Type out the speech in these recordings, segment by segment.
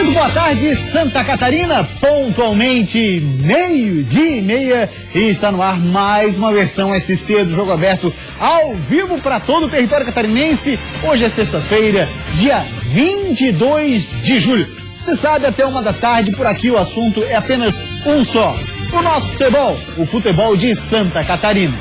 Muito boa tarde, Santa Catarina, pontualmente 12:30, e está no ar mais uma versão SC do Jogo Aberto, ao vivo para todo o território catarinense. Hoje é sexta-feira, dia 22 de julho. Você sabe, até 1 da tarde, por aqui o assunto é apenas um só: o nosso futebol, o futebol de Santa Catarina.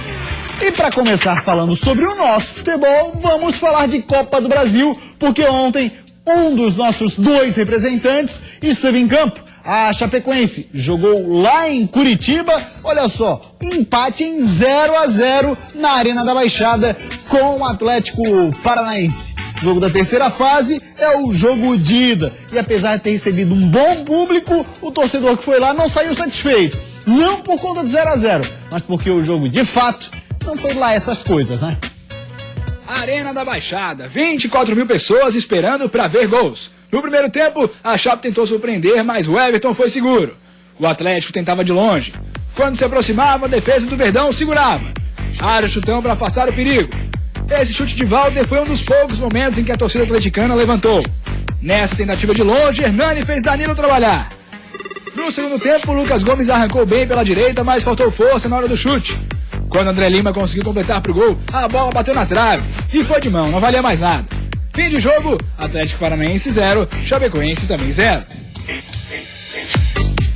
E para começar falando sobre o nosso futebol, vamos falar de Copa do Brasil, porque ontem um dos nossos dois representantes esteve em campo. A Chapecoense jogou lá em Curitiba, olha só, empate em 0-0 na Arena da Baixada com o Atlético Paranaense. O jogo da terceira fase é o jogo de ida. E apesar de ter recebido um bom público, o torcedor que foi lá não saiu satisfeito. Não por conta do 0-0, mas porque o jogo, de fato, não foi lá essas coisas, né? Arena da Baixada, 24 mil pessoas esperando para ver gols. No primeiro tempo, a Chape tentou surpreender, mas o Everton foi seguro. O Atlético tentava de longe. Quando se aproximava, a defesa do Verdão segurava. Área chutão para afastar o perigo. Esse chute de Walter foi um dos poucos momentos em que a torcida atleticana levantou. Nessa tentativa de longe, Hernani fez Danilo trabalhar. No segundo tempo, Lucas Gomes arrancou bem pela direita, mas faltou força na hora do chute. Quando André Lima conseguiu completar pro gol, a bola bateu na trave e foi de mão, não valia mais nada. Fim de jogo, Atlético Paranaense 0, Chapecoense também 0.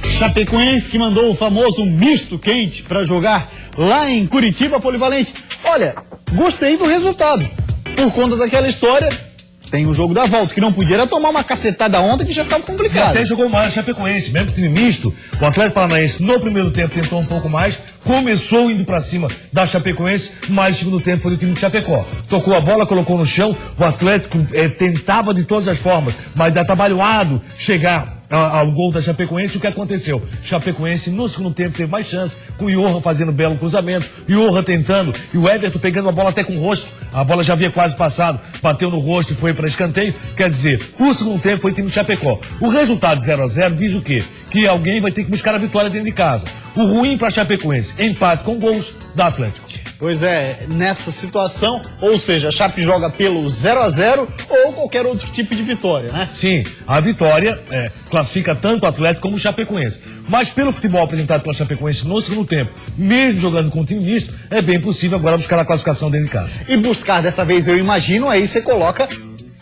Chapecoense que mandou o famoso misto quente para jogar lá em Curitiba Polivalente. Olha, gostei do resultado. Por conta daquela história, tem o jogo da volta, que não podia era tomar uma cacetada ontem, que já estava complicado. Até jogou mais a Chapecoense, mesmo que time misto. O Atlético Paranaense no primeiro tempo tentou um pouco mais, começou indo pra cima da Chapecoense, mas no segundo tempo foi do time de Chapecó. Tocou a bola, colocou no chão, o Atlético tentava de todas as formas, mas atabalhoado chegar ao gol da Chapecoense. O que aconteceu? Chapecoense no segundo tempo teve mais chance, com o Johan fazendo belo cruzamento, Johan tentando, e o Everton pegando a bola até com o rosto. A bola já havia quase passado, bateu no rosto e foi para escanteio. Quer dizer, o segundo tempo foi o time de Chapecó. O resultado 0-0 diz o quê? Que alguém vai ter que buscar a vitória dentro de casa. O ruim para Chapecoense, empate com gols da Atlético. Pois é, nessa situação, ou seja, a Chape joga pelo 0-0 ou qualquer outro tipo de vitória, né? Sim, a vitória classifica tanto o Atlético como o Chapecoense. Mas pelo futebol apresentado pela Chapecoense no segundo tempo, mesmo jogando com um time misto, é bem possível agora buscar a classificação dentro de casa. E buscar dessa vez, eu imagino, aí você coloca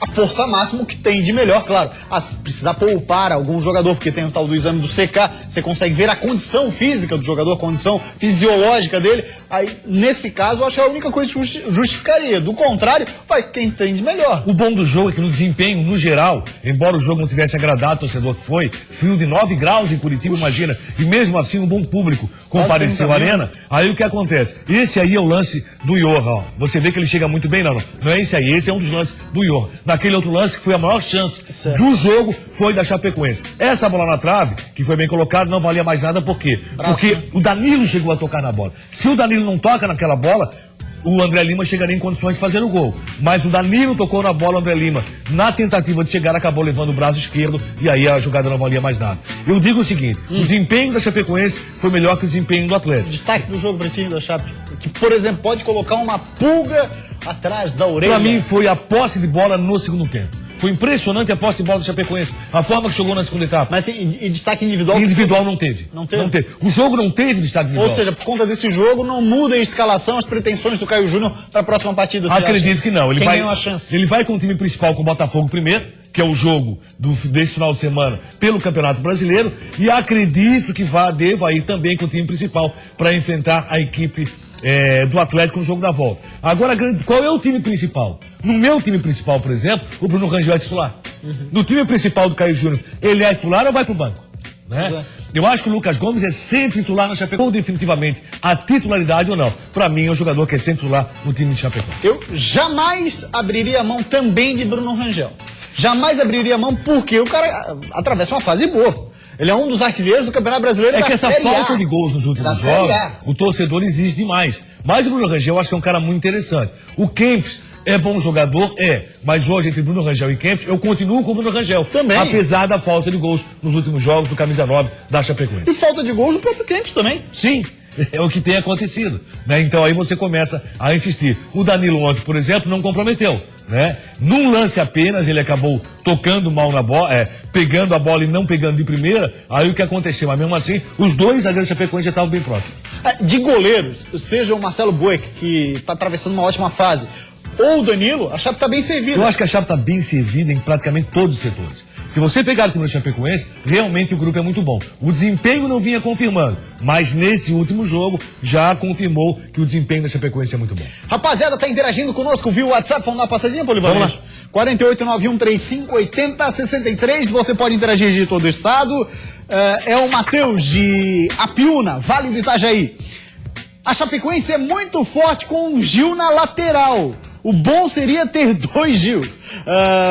a força máxima que tem de melhor, claro. Se precisar poupar algum jogador, porque tem o tal do exame do CK, você consegue ver a condição física do jogador, a condição fisiológica dele. Aí, nesse caso, eu acho que é a única coisa que justificaria. Do contrário, vai quem tem de melhor. O bom do jogo é que no desempenho, no geral, embora o jogo não tivesse agradado o torcedor que foi, frio de 9 graus em Curitiba, imagina, e mesmo assim um bom público compareceu à arena. Aí o que acontece? Esse aí é o lance do Johan, ó. Você vê que ele chega muito bem, não é esse aí, esse é um dos lances do Johan. Naquele outro lance que foi a maior chance do jogo foi da Chapecoense. Essa bola na trave, que foi bem colocada, não valia mais nada, por quê? Porque o Danilo chegou a tocar na bola. Se o Danilo não toca naquela bola, o André Lima chegaria em condições de fazer o gol. Mas o Danilo tocou na bola, o André Lima, na tentativa de chegar, acabou levando o braço esquerdo, e aí a jogada não valia mais nada. Eu digo o seguinte, o desempenho da Chapecoense foi melhor que o desempenho do Atlético. Destaque do jogo pra time da Chape, que, por exemplo, pode colocar uma pulga atrás da orelha. Pra mim foi a posse de bola no segundo tempo. Foi impressionante a posse de bola do Chapecoense. A forma que jogou na segunda etapa. Mas e destaque individual? Individual não teve. Não teve? O jogo não teve destaque individual. Ou seja, por conta desse jogo, não muda a escalação, as pretensões do Caio Júnior para a próxima partida. Acredito que não. Ele vai, ganhou a chance? Ele vai com o time principal, com o Botafogo primeiro, que é o jogo desse final de semana pelo Campeonato Brasileiro. E acredito que deva ir também com o time principal para enfrentar a equipe do Atlético no jogo da volta. Agora, qual é o time principal? No meu time principal, por exemplo, o Bruno Rangel é titular. No time principal do Caio Júnior, ele é titular ou vai pro banco? Né? Eu acho que o Lucas Gomes é sempre titular na Chapecó. Ou definitivamente a titularidade ou não. Pra mim é um jogador que é sempre titular no time de Chapecó. Eu jamais abriria a mão também de Bruno Rangel. Jamais abriria a mão porque o cara atravessa uma fase boa. Ele é um dos artilheiros do Campeonato Brasileiro da Série A. É que essa falta de gols nos últimos jogos, o torcedor exige demais. Mas o Bruno Rangel eu acho que é um cara muito interessante. O Kempis é bom jogador, mas hoje entre Bruno Rangel e Kempis, eu continuo com o Bruno Rangel. Também. Apesar da falta de gols nos últimos jogos do camisa 9 da Chapecoense. E falta de gols do próprio Kempis também. Sim. é o que tem acontecido, né? Então aí você começa a insistir. O Danilo ontem, por exemplo, não comprometeu, né? Num lance apenas, ele acabou tocando mal na bola, pegando a bola e não pegando de primeira, aí o que aconteceu? Mas mesmo assim, os dois zagueiros Chapecoense já estavam bem próximos. De goleiros, seja o Marcelo Bueck, que está atravessando uma ótima fase, ou o Danilo, a Chape está bem servida. Eu acho que a Chape está bem servida em praticamente todos os setores. Se você pegar o time do Chapecoense, realmente o grupo é muito bom. O desempenho não vinha confirmando, mas nesse último jogo já confirmou que o desempenho da Chapecoense é muito bom. Rapaziada, tá interagindo conosco via WhatsApp, vamos dar uma passadinha, Polivalente? Vamos lá. 4891358063, você pode interagir de todo o estado. É o Matheus de Apiúna, Vale do Itajaí. A Chapecoense é muito forte com o Gil na lateral. O bom seria ter 2 Gil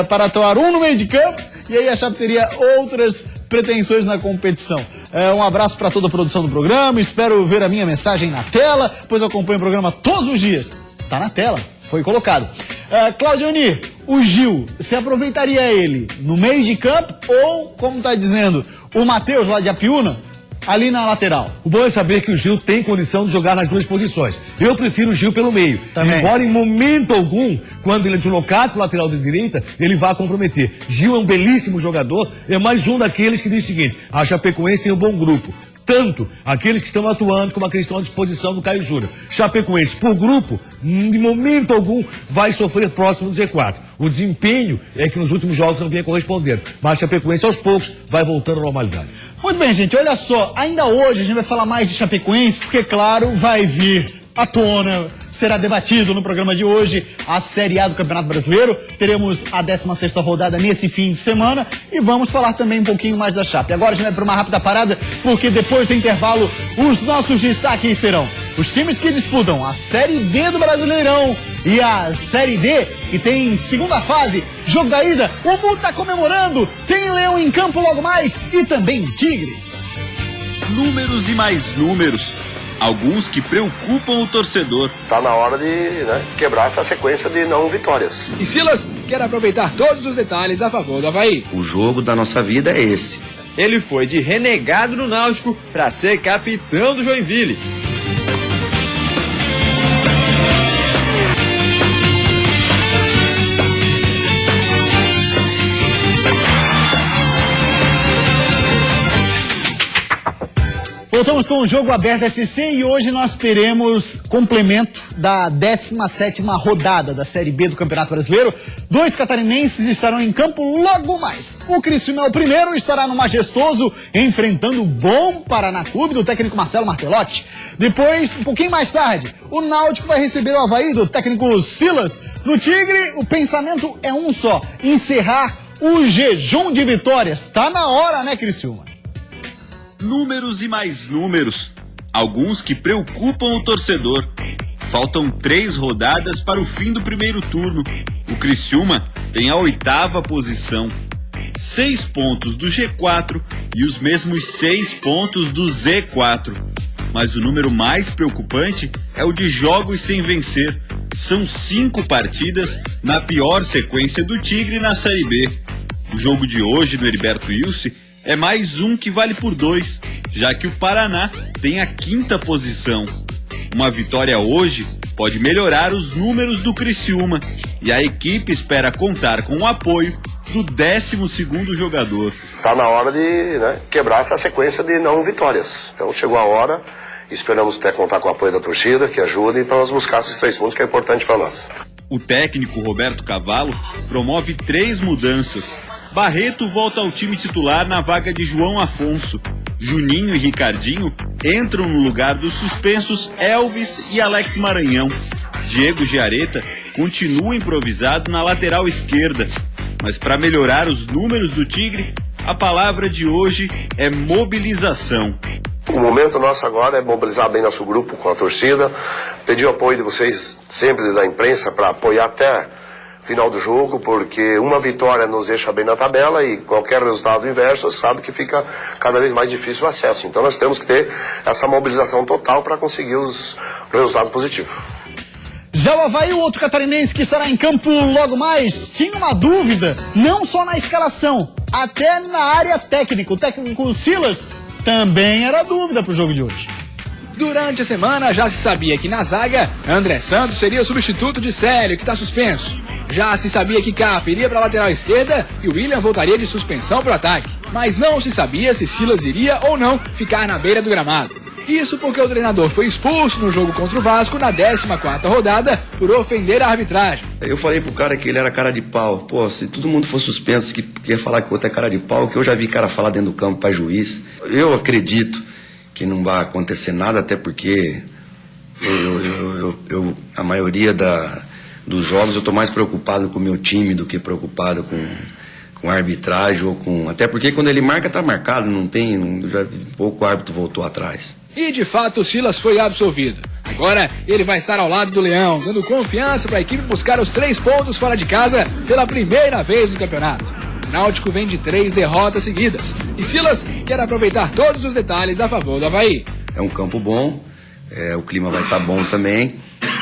para atuar um no meio de campo, e aí a Chape teria outras pretensões na competição. Um abraço para toda a produção do programa, espero ver a minha mensagem na tela, pois eu acompanho o programa todos os dias. Tá na tela, foi colocado. Claudioni, o Gil, você aproveitaria ele no meio de campo ou, como tá dizendo, o Matheus lá de Apiúna, ali na lateral? O bom é saber que o Gil tem condição de jogar nas duas posições. Eu prefiro o Gil pelo meio. Também. Embora em momento algum, quando ele é deslocado para o lateral de direita, ele vá comprometer. Gil é um belíssimo jogador, é mais um daqueles que diz o seguinte: a Chapecoense tem um bom grupo. Tanto aqueles que estão atuando como aqueles que estão à disposição do Caio Júnior. Chapecoense, por grupo, de momento algum, vai sofrer próximo do Z4. O desempenho é que nos últimos jogos não vinha correspondendo. Mas Chapecoense, aos poucos, vai voltando à normalidade. Muito bem, gente, olha só, ainda hoje a gente vai falar mais de Chapecoense, porque, claro, vai vir à tona, será debatido no programa de hoje a Série A do Campeonato Brasileiro. Teremos a 16ª rodada nesse fim de semana e vamos falar também um pouquinho mais da Chape. Agora a gente vai para uma rápida parada, porque depois do intervalo os nossos destaques serão os times que disputam a Série B do Brasileirão e a Série D, que tem segunda fase, jogo da ida, o mundo está comemorando, tem Leão em campo logo mais e também Tigre. Números e mais números. Alguns que preocupam o torcedor. Tá na hora de quebrar essa sequência de não vitórias. E Silas quer aproveitar todos os detalhes a favor do Avaí. O jogo da nossa vida é esse. Ele foi de renegado no Náutico para ser capitão do Joinville. Voltamos com o Jogo Aberto SC e hoje nós teremos complemento da 17ª rodada da Série B do Campeonato Brasileiro. 2 catarinenses estarão em campo logo mais. O Criciúma é o primeiro, estará no Majestoso, enfrentando o bom Paraná Clube do técnico Marcelo Martelotti. Depois, um pouquinho mais tarde, o Náutico vai receber o Avaí do técnico Silas. No Tigre, o pensamento é um só: encerrar o jejum de vitórias. Tá na hora, né, Criciúma? Números e mais números. Alguns que preocupam o torcedor. Faltam 3 rodadas para o fim do primeiro turno. O Criciúma tem a 8ª posição. 6 pontos do G4 e os mesmos 6 pontos do Z4. Mas o número mais preocupante é o de jogos sem vencer. São 5 partidas na pior sequência do Tigre na Série B. O jogo de hoje no Heriberto Ilse é mais um que vale por 2, já que o Paraná tem a 5ª posição. Uma vitória hoje pode melhorar os números do Criciúma e a equipe espera contar com o apoio do 12º jogador. Tá na hora de quebrar essa sequência de não vitórias. Então chegou a hora, esperamos até contar com o apoio da torcida, que ajude para nós buscar esses 3 pontos que é importante para nós. O técnico Roberto Cavalo promove 3 mudanças. Barreto volta ao time titular na vaga de João Afonso. Juninho e Ricardinho entram no lugar dos suspensos Elvis e Alex Maranhão. Diego Giareta continua improvisado na lateral esquerda. Mas para melhorar os números do Tigre, a palavra de hoje é mobilização. O momento nosso agora é mobilizar bem nosso grupo com a torcida, pedir o apoio de vocês sempre da imprensa para apoiar até final do jogo, porque uma vitória nos deixa bem na tabela e qualquer resultado inverso sabe que fica cada vez mais difícil o acesso. Então nós temos que ter essa mobilização total para conseguir os resultados positivos. Já o Avaí, o outro catarinense que estará em campo logo mais, tinha uma dúvida, não só na escalação, até na área técnica. O técnico Silas também era dúvida para o jogo de hoje. Durante a semana já se sabia que na zaga, André Santos seria o substituto de Célio, que está suspenso. Já se sabia que Capa iria para a lateral esquerda e o William voltaria de suspensão para o ataque. Mas não se sabia se Silas iria ou não ficar na beira do gramado. Isso porque o treinador foi expulso no jogo contra o Vasco na 14ª rodada por ofender a arbitragem. Eu falei pro cara que ele era cara de pau. Pô, se todo mundo for suspenso que ia falar que o outro é cara de pau, que eu já vi cara falar dentro do campo pra juiz. Eu acredito que não vai acontecer nada, até porque a maioria dos jogos eu tô mais preocupado com o meu time do que preocupado com a arbitragem ou com... Até porque quando ele marca, tá marcado, já pouco árbitro voltou atrás. E de fato, Silas foi absolvido. Agora ele vai estar ao lado do Leão, dando confiança para a equipe buscar os 3 pontos fora de casa pela primeira vez no campeonato. O Náutico vem de 3 derrotas seguidas e Silas quer aproveitar todos os detalhes a favor do Avaí. É um campo bom, o clima vai estar bom também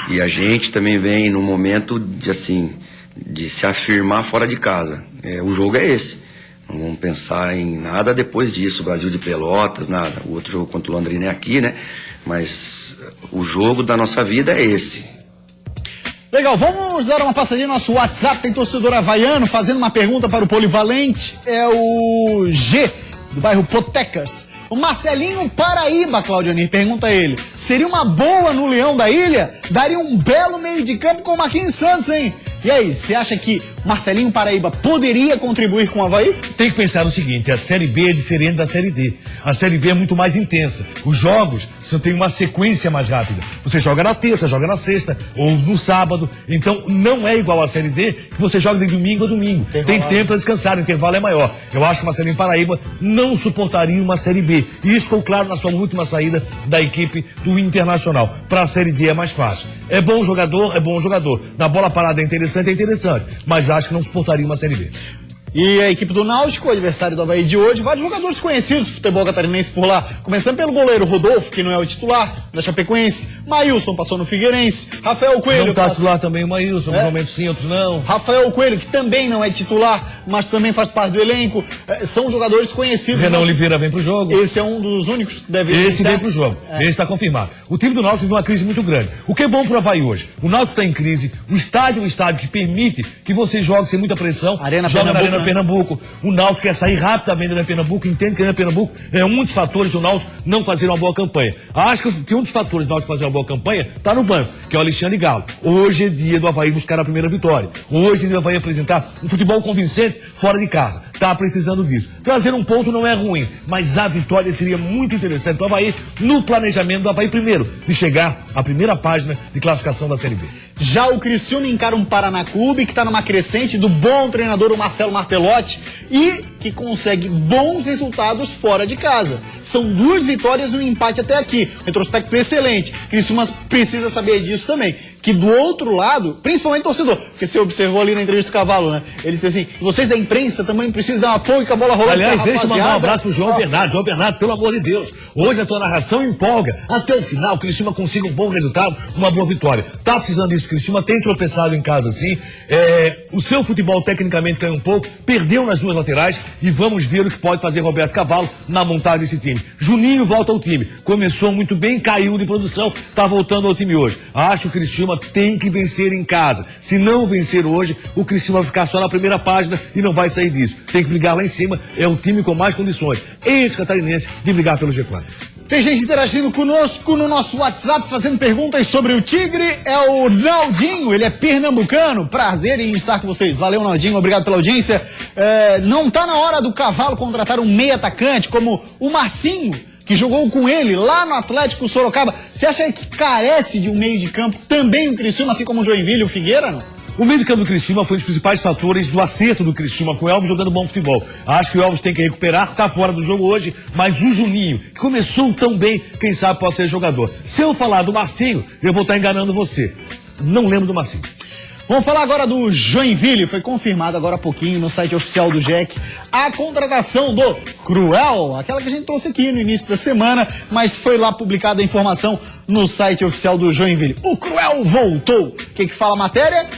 e a gente também vem num momento de se afirmar fora de casa. O jogo é esse. Não vamos pensar em nada depois disso, Brasil de Pelotas, nada. O outro jogo contra o Londrina é aqui, né? Mas o jogo da nossa vida é esse. Legal, vamos dar uma passadinha no nosso WhatsApp. Tem torcedor havaiano fazendo uma pergunta para o Polivalente. É o G, do bairro Potecas. O Marcelinho Paraíba, Claudionir, pergunta ele. Seria uma boa no Leão da Ilha? Daria um belo meio de campo com o Marquinhos Santos, hein? E aí, você acha que Marcelinho Paraíba poderia contribuir com o Avaí? Tem que pensar no seguinte, a Série B é diferente da Série D. A Série B é muito mais intensa. Os jogos têm uma sequência mais rápida. Você joga na terça, joga na sexta, ou no sábado. Então, não é igual à Série D, que você joga de domingo a domingo. Tem tempo para descansar, o intervalo é maior. Eu acho que o Marcelinho Paraíba não suportaria uma Série B. E isso ficou claro na sua última saída da equipe do Internacional. Para a Série D é mais fácil. É bom jogador. Na bola parada é interessante, mas acho que não suportaria uma Série B. E a equipe do Náutico, o adversário do Avaí de hoje, vários jogadores conhecidos do futebol catarinense por lá. Começando pelo goleiro Rodolfo, que não é o titular da Chapecoense. Maílson passou no Figueirense. Rafael Coelho. Não tá titular também o Maílson, normalmente sim, outros não. Rafael Coelho, que também não é titular, mas também faz parte do elenco. São jogadores conhecidos. Renan Oliveira vem pro jogo. Esse é um dos únicos que deve vir. Esse vem pro jogo. Esse está confirmado. O time do Náutico vive uma crise muito grande. O que é bom pro Avaí hoje? O Náutico está em crise. O estádio é um estádio que permite que você jogue sem muita pressão. Joga na Arena Pernambuco. O Náutico quer sair rapidamente da Pernambuco, entende que a Pernambuco é um dos fatores do Náutico não fazer uma boa campanha. Acho que um dos fatores do Náutico fazer uma boa campanha está no banco, que é o Alexandre Galo. Hoje é dia do Avaí buscar a primeira vitória. Hoje é dia do Avaí apresentar um futebol convincente fora de casa. Está precisando disso. Trazer um ponto não é ruim, mas a vitória seria muito interessante para o Avaí no planejamento do Avaí primeiro, de chegar à primeira página de classificação da Série B. Já o Criciúma encara um Paraná Clube que está numa crescente do bom treinador, o Marcelo Martelotti, e que consegue bons resultados fora de casa. São 2 vitórias e um empate até aqui. Retrospecto excelente. Criciúma precisa saber disso também. Que do outro lado, principalmente torcedor, porque você observou ali na entrevista do Cavalo, né? Ele disse assim, vocês da imprensa também precisam dar um apoio com a bola rolando. Aliás, deixa eu mandar um abraço pro João Bernardo. João Bernardo, pelo amor de Deus, hoje a tua narração empolga. Até o final, o Criciúma consiga um bom resultado, uma boa vitória. Tá precisando disso, o Criciúma tem tropeçado em casa, sim. O seu futebol tecnicamente caiu um pouco, perdeu nas 2 laterais e vamos ver o que pode fazer Roberto Cavalo na montagem desse time. Juninho volta ao time. Começou muito bem, caiu de produção, tá voltando ao time hoje. Acho que o Criciúma tem que vencer em casa. Se não vencer hoje, o Criciúma vai ficar só na primeira página e não vai sair disso. Tem que brigar lá em cima, é o time com mais condições, ex-catarinense, de brigar pelo G4. Tem gente interagindo conosco no nosso WhatsApp, fazendo perguntas sobre o Tigre. É o Naldinho, ele é pernambucano. Prazer em estar com vocês. Valeu, Naldinho, obrigado pela audiência. Não tá na hora do Cavalo contratar um meio atacante como o Marcinho, que jogou com ele lá no Atlético Sorocaba. Você acha que carece de um meio de campo também o Criciúma, assim como o Joinville e o Figueira, não? O meio de campo do Criciúma foi um dos principais fatores do acerto do Criciúma, com o Elvis jogando bom futebol. Acho que o Elvis tem que recuperar, tá fora do jogo hoje, mas o Juninho, que começou tão bem, quem sabe pode ser jogador. Se eu falar do Marcinho, eu vou estar enganando você. Não lembro do Marcinho. Vamos falar agora do Joinville. Foi confirmado agora há pouquinho no site oficial do JEC a contratação do Cruel, aquela que a gente trouxe aqui no início da semana, mas foi lá publicada a informação no site oficial do Joinville. O Cruel voltou. O que fala a matéria?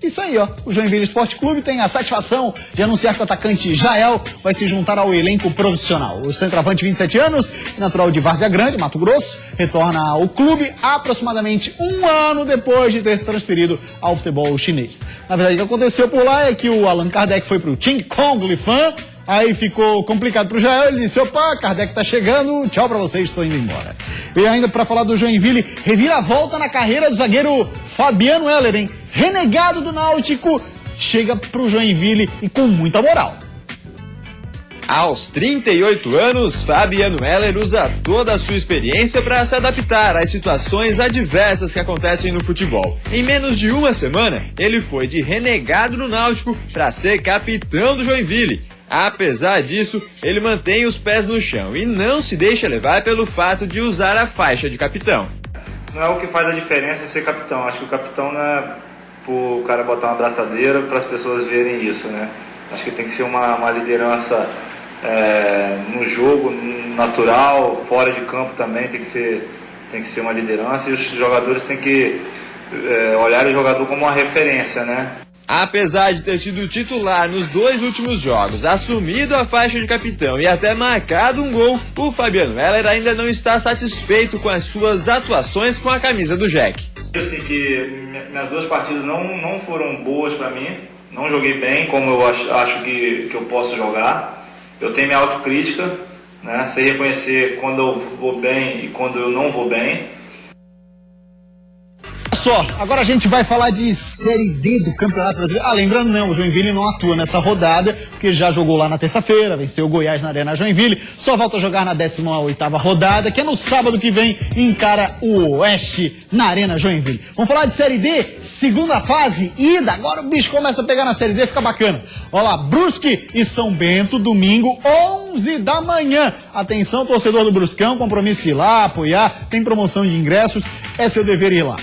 Isso aí, ó. O Joinville Esporte Clube tem a satisfação de anunciar que o atacante Jael vai se juntar ao elenco profissional. O centroavante, 27 anos, natural de Várzea Grande, Mato Grosso, retorna ao clube aproximadamente um ano depois de ter se transferido ao futebol chinês. Na verdade, o que aconteceu por lá é que o Allan Kardec foi pro Ching Kong Lifan, aí ficou complicado pro Jael, ele disse, opa, Kardec tá chegando, tchau pra vocês, estou indo embora. E ainda pra falar do Joinville, reviravolta na carreira do zagueiro Fabiano Heller, hein? Renegado do Náutico, chega pro Joinville e com muita moral. Aos 38 anos, Fabiano Heller usa toda a sua experiência para se adaptar às situações adversas que acontecem no futebol. Em menos de uma semana, ele foi de renegado no Náutico para ser capitão do Joinville. Apesar disso, ele mantém os pés no chão e não se deixa levar pelo fato de usar a faixa de capitão. Não é o que faz a diferença ser capitão. Acho que o capitão não é o cara botar uma abraçadeira para as pessoas verem isso, né? Acho que tem que ser uma liderança no jogo, natural, fora de campo também tem que ser uma liderança, e os jogadores têm que olhar o jogador como uma referência, né? Apesar de ter sido titular nos 2 últimos jogos, assumido a faixa de capitão e até marcado um gol, o Fabiano Heller ainda não está satisfeito com as suas atuações com a camisa do Jack. Eu sei que minhas 2 partidas não foram boas para mim, não joguei bem como eu acho que eu posso jogar. Eu tenho minha autocrítica, né? Sei reconhecer quando eu vou bem e quando eu não vou bem. Só, agora a gente vai falar de Série D do Campeonato Brasileiro. Lembrando, não, o Joinville não atua nessa rodada, porque já jogou lá na terça-feira, venceu o Goiás na Arena Joinville, só volta a jogar na 18ª rodada, que é no sábado que vem, encara o Oeste na Arena Joinville. Vamos falar de Série D, segunda fase, ida, agora o bicho começa a pegar na Série D, fica bacana. Olha lá, Brusque e São Bento, domingo, 11 da manhã. Atenção, torcedor do Bruscão, compromisso de ir lá, apoiar, tem promoção de ingressos, é seu dever ir lá.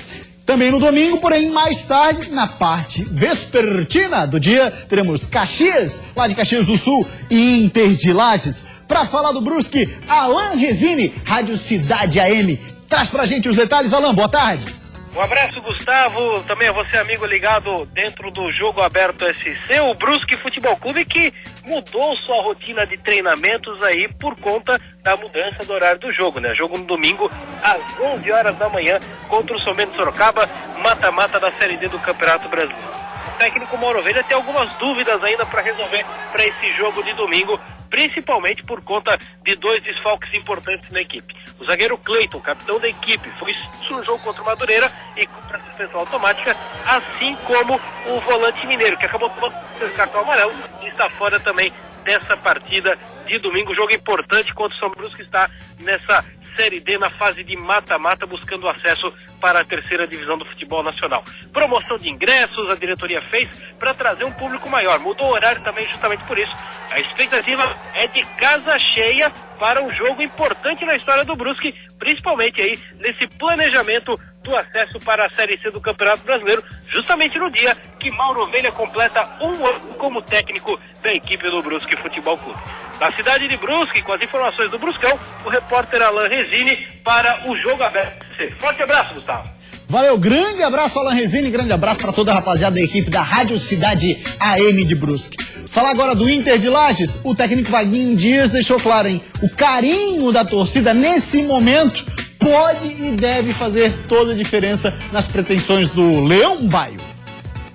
Também no domingo, porém mais tarde, na parte vespertina do dia, teremos Caxias, lá de Caxias do Sul, e Inter de Lages. Para falar do Brusque, Alan Resine, Rádio Cidade AM. Traz pra gente os detalhes, Alan, boa tarde. Um abraço, Gustavo, também a você, amigo ligado dentro do Jogo Aberto SC, o Brusque Futebol Clube, que mudou sua rotina de treinamentos aí por conta da mudança do horário do jogo, né? Jogo no domingo às 11 horas da manhã contra o São Bento Sorocaba, mata-mata da Série D do Campeonato Brasileiro. O técnico Mauro Ovelha tem algumas dúvidas ainda para resolver para esse jogo de domingo, principalmente por conta de 2 desfalques importantes na equipe. O zagueiro Cleiton, capitão da equipe, foi expulso no jogo contra o Madureira e cumpre a suspensão automática, assim como o volante mineiro, que acabou tomando o cartão amarelo e está fora também dessa partida de domingo. Jogo importante contra o São Brusque, que está nessa Série D na fase de mata-mata, buscando acesso para a 3ª divisão do futebol nacional. Promoção de ingressos a diretoria fez para trazer um público maior. Mudou o horário também justamente por isso. A expectativa é de casa cheia para um jogo importante na história do Brusque, principalmente aí nesse planejamento do acesso para a Série C do Campeonato Brasileiro, justamente no dia que Mauro Ovelha completa um ano como técnico da equipe do Brusque Futebol Clube. Da cidade de Brusque, com as informações do Bruscão, o repórter Alan Resine para o Jogo Aberto. Forte abraço, Gustavo. Valeu, grande abraço, Alan Resine, grande abraço para toda a rapaziada da equipe da Rádio Cidade AM de Brusque. Falar agora do Inter de Lages, o técnico Vaguinho Dias deixou claro, hein? O carinho da torcida nesse momento pode e deve fazer toda a diferença nas pretensões do Leão Baio.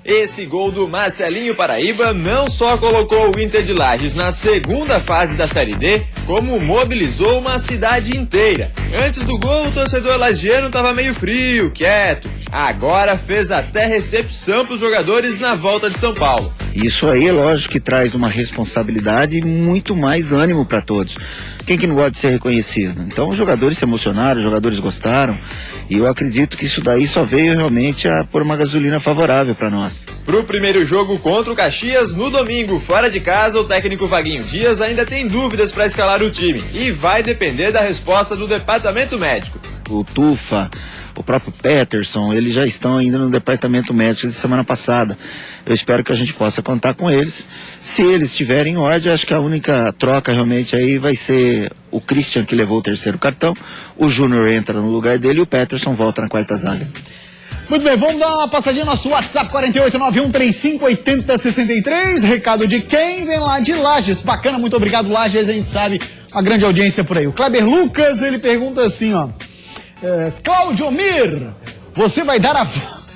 Esse gol do Marcelinho Paraíba não só colocou o Inter de Lages na 2ª fase da Série D, como mobilizou uma cidade inteira. Antes do gol, o torcedor lagiano estava meio frio, quieto. Agora fez até recepção para os jogadores na volta de São Paulo. Isso aí, lógico, que traz uma responsabilidade e muito mais ânimo para todos. Quem que não gosta de ser reconhecido? Então os jogadores se emocionaram, os jogadores gostaram, e eu acredito que isso daí só veio realmente a pôr uma gasolina favorável para nós. Pro primeiro jogo contra o Caxias, no domingo, fora de casa, o técnico Vaguinho Dias ainda tem dúvidas para escalar o time, e vai depender da resposta do departamento médico. O Tufa, o próprio Peterson, eles já estão ainda no departamento médico de semana passada. Eu espero que a gente possa contar com eles. Se eles estiverem em ordem, acho que a única troca realmente aí vai ser o Christian, que levou o 3º cartão, o Júnior entra no lugar dele e o Peterson volta na 4ª zaga. Muito bem, vamos dar uma passadinha no nosso WhatsApp 4891358063. Recado de quem vem lá de Lages. Bacana, muito obrigado, Lages. A gente sabe, uma grande audiência por aí. O Kleber Lucas, ele pergunta assim, ó. Cláudio Mir, você vai dar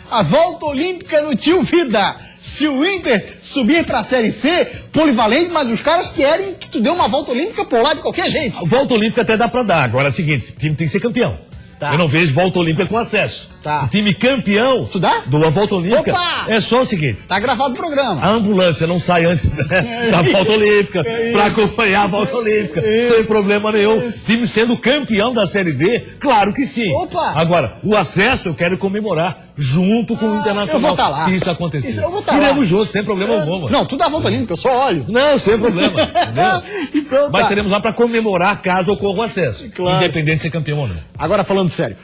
a volta olímpica no Tio Vida. Se o Inter subir pra Série C, polivalente, mas os caras querem que tu dê uma volta olímpica por lá de qualquer jeito. A volta olímpica até dá pra dar. Agora é o seguinte, o time tem que ser campeão. Tá. Eu não vejo volta olímpica com acesso. Tá. O time campeão da volta olímpica. Opa! É só o seguinte. Tá gravado o programa. A ambulância não sai antes da volta olímpica para acompanhar a volta olímpica. Sem problema nenhum. Time sendo campeão da Série D, claro que sim. Opa! Agora, o acesso eu quero comemorar junto com o Internacional. Eu vou estar lá. Se isso acontecer. Isso, eu vou estar Iremos lá. juntos, sem problema algum. Não, tu dá a volta olímpica, eu só olho. Não, sem problema. Entendeu? Então, Mas tá. teremos lá para comemorar caso ocorra o acesso. Claro. Independente de ser campeão ou não. Agora falando sério,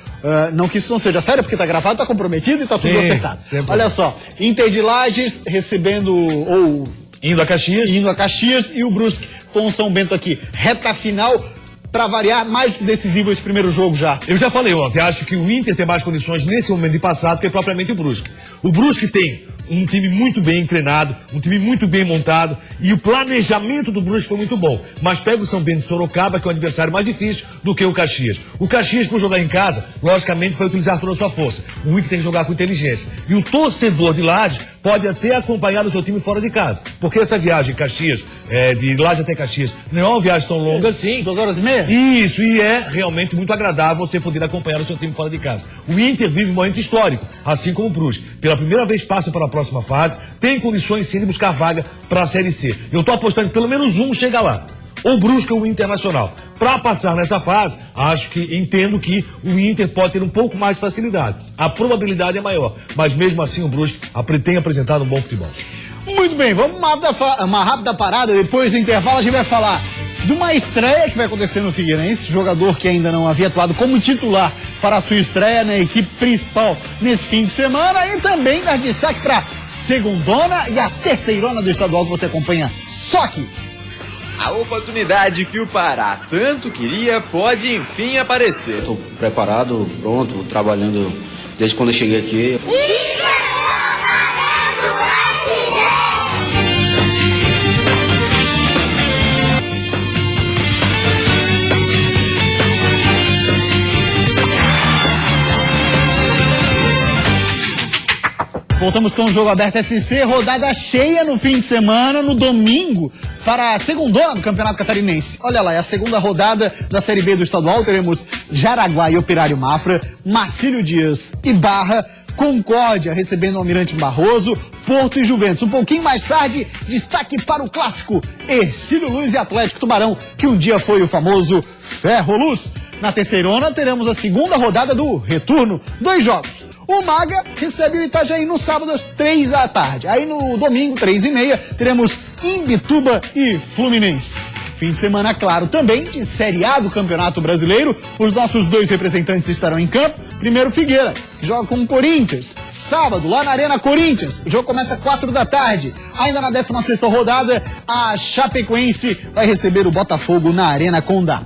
não que isso não seja sério, porque tá gravado, tá comprometido e tá tudo Sim, acertado. sempre. Olha só, Inter de Lages recebendo, ou Indo a Caxias. indo a Caxias, e o Brusque com o São Bento aqui. Reta final, pra variar, mais decisivo esse primeiro jogo já. Eu já falei ontem, acho que o Inter tem mais condições nesse momento de passar do que propriamente o Brusque. O Brusque tem um time muito bem treinado, um time muito bem montado, e o planejamento do Brusque foi muito bom. Mas pega o São Bento de Sorocaba, que é um adversário mais difícil do que o Caxias. O Caxias, por jogar em casa, logicamente vai utilizar toda a sua força. O Inter tem que jogar com inteligência. E o torcedor de Lages pode até acompanhar o seu time fora de casa. Porque essa viagem Caxias, de Lages até Caxias, não é uma viagem tão longa assim. 2 horas e meia? Isso, e é realmente muito agradável você poder acompanhar o seu time fora de casa. O Inter vive um momento histórico, assim como o Brusque. Pela primeira vez passa para a próxima fase, tem condições sim de buscar vaga para a Série C. Eu estou apostando que pelo menos um chega lá. Ou o Brusque ou o Internacional. Para passar nessa fase, entendo que o Inter pode ter um pouco mais de facilidade. A probabilidade é maior, mas mesmo assim o Brusque tem apresentado um bom futebol. Muito bem, vamos uma rápida parada, depois do intervalo a gente vai falar de uma estreia que vai acontecer no Figueirense, jogador que ainda não havia atuado como titular para a sua estreia na equipe principal nesse fim de semana, e também dar destaque para a segundona e a terceirona do estadual que você acompanha só aqui. A oportunidade que o Pará tanto queria pode enfim aparecer. Estou preparado, pronto, trabalhando desde quando eu cheguei aqui. Voltamos com o Jogo Aberto SC, rodada cheia no fim de semana, no domingo, para a segundona do Campeonato Catarinense. Olha lá, é a segunda rodada da Série B do estadual, teremos Jaraguá e Operário Mafra, Marcílio Dias e Barra, Concórdia recebendo o Almirante Barroso, Porto e Juventus. Um pouquinho mais tarde, destaque para o clássico Hercílio Luz e Atlético Tubarão, que um dia foi o famoso Ferro Luz. Na terceirona, teremos a segunda rodada do retorno. 2 jogos. O Maga recebe o Itajaí no sábado às 3 da tarde. Aí no domingo, 3h30, teremos Imbituba e Fluminense. Fim de semana, claro, também de Série A do Campeonato Brasileiro. Os nossos 2 representantes estarão em campo. Primeiro, Figueira, que joga com o Corinthians. Sábado, lá na Arena Corinthians. O jogo começa às 4 da tarde. Ainda na 16ª rodada, a Chapecoense vai receber o Botafogo na Arena Condá.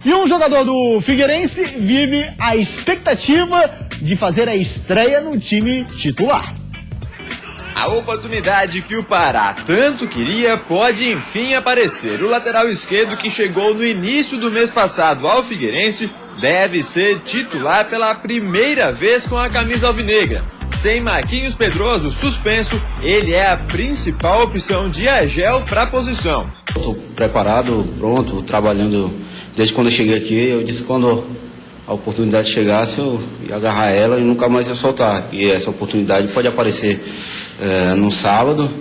E um jogador do Figueirense vive a expectativa de fazer a estreia no time titular. A oportunidade que o Pará tanto queria pode enfim aparecer. O lateral esquerdo, que chegou no início do mês passado ao Figueirense, deve ser titular pela primeira vez com a camisa alvinegra. Sem Marquinhos Pedroso suspenso, ele é a principal opção de Agel para a posição. Estou preparado, pronto, trabalhando desde quando eu cheguei aqui. Eu disse que quando a oportunidade chegasse, eu ia agarrar ela e nunca mais ia soltar. E essa oportunidade pode aparecer no sábado,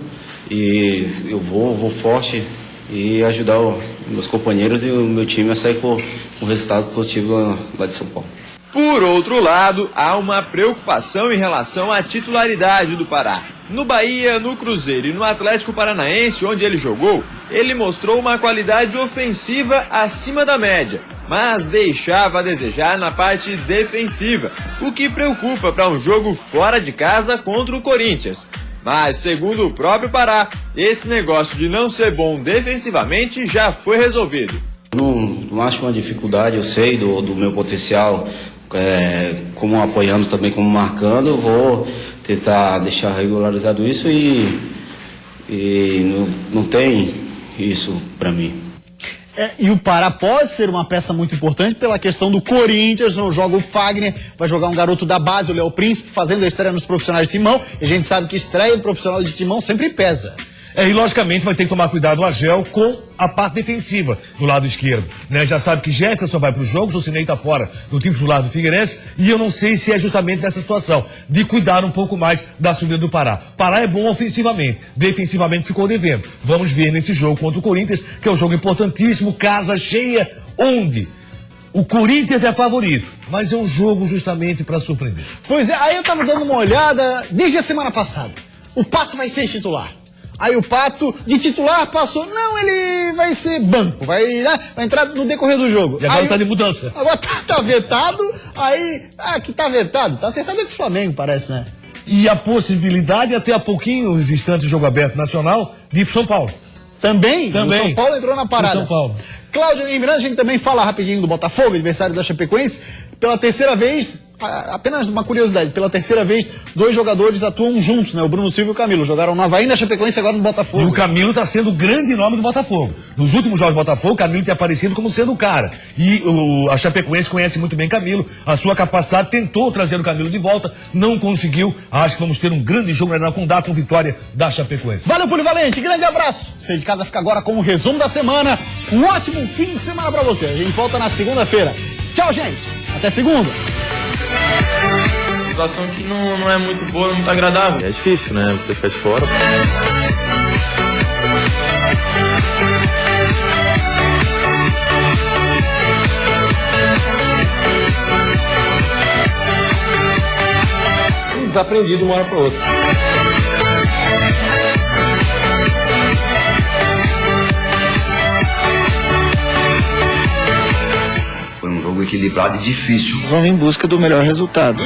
e eu vou forte e ajudar meus companheiros e o meu time a sair com um resultado positivo lá de São Paulo. Por outro lado, há uma preocupação em relação à titularidade do Pará. No Bahia, no Cruzeiro e no Atlético Paranaense, onde ele jogou, ele mostrou uma qualidade ofensiva acima da média, mas deixava a desejar na parte defensiva, o que preocupa para um jogo fora de casa contra o Corinthians. Mas, segundo o próprio Pará, esse negócio de não ser bom defensivamente já foi resolvido. Não acho uma dificuldade, eu sei do meu potencial. como apoiando também, como marcando, vou tentar deixar regularizado isso e não tem isso para mim. E o Pará pode ser uma peça muito importante pela questão do Corinthians. Joga o Fagner, vai jogar um garoto da base, o Léo Príncipe, fazendo a estreia nos profissionais de Timão. E a gente sabe que estreia em profissional de Timão sempre pesa. E logicamente vai ter que tomar cuidado o Argel com a parte defensiva do lado esquerdo, né? Já sabe que Jefferson vai para os jogos, o Cinei está fora do time titular do Figueirense, e eu não sei se é justamente nessa situação de cuidar um pouco mais da subida do Pará. Pará é bom ofensivamente, defensivamente ficou devendo. Vamos ver nesse jogo contra o Corinthians, que é um jogo importantíssimo, casa cheia, onde o Corinthians é favorito, mas é um jogo justamente para surpreender. Pois é, aí eu tava dando uma olhada desde a semana passada. O Pato vai ser titular. Aí o Pato, de titular, passou. Não, ele vai ser banco. Vai entrar no decorrer do jogo. E agora aí, tá de mudança. Agora tá vetado. Aí, que tá vetado. Tá acertado com o Flamengo, parece, né? E a possibilidade, até há pouquinhos instantes do jogo aberto nacional, de ir pro São Paulo. Também? O São Paulo entrou na parada. São Paulo. Cláudio Miranda, a gente também fala rapidinho do Botafogo, adversário da Chapecoense. Pela terceira vez, apenas uma curiosidade, pela terceira vez, 2 jogadores atuam juntos, né? O Bruno Silva e o Camilo. Jogaram no Avaí, na Chapecoense, agora no Botafogo. E o Camilo está sendo o grande nome do Botafogo. Nos últimos jogos do Botafogo, o Camilo tem aparecido como sendo o cara. E a Chapecoense conhece muito bem Camilo, a sua capacidade, tentou trazer o Camilo de volta, não conseguiu. Acho que vamos ter um grande jogo na Arena Condá com vitória da Chapecoense. Valeu, Polivalente, grande abraço. Você de casa fica agora com o resumo da semana. Um ótimo fim de semana pra você. A gente volta na segunda-feira. Tchau, gente. Até segunda. Situação que não é muito boa, muito agradável. É difícil, né? Você ficar de fora. Desaprendi de uma hora para outra. Foi um jogo equilibrado e difícil. Vamos em busca do melhor resultado.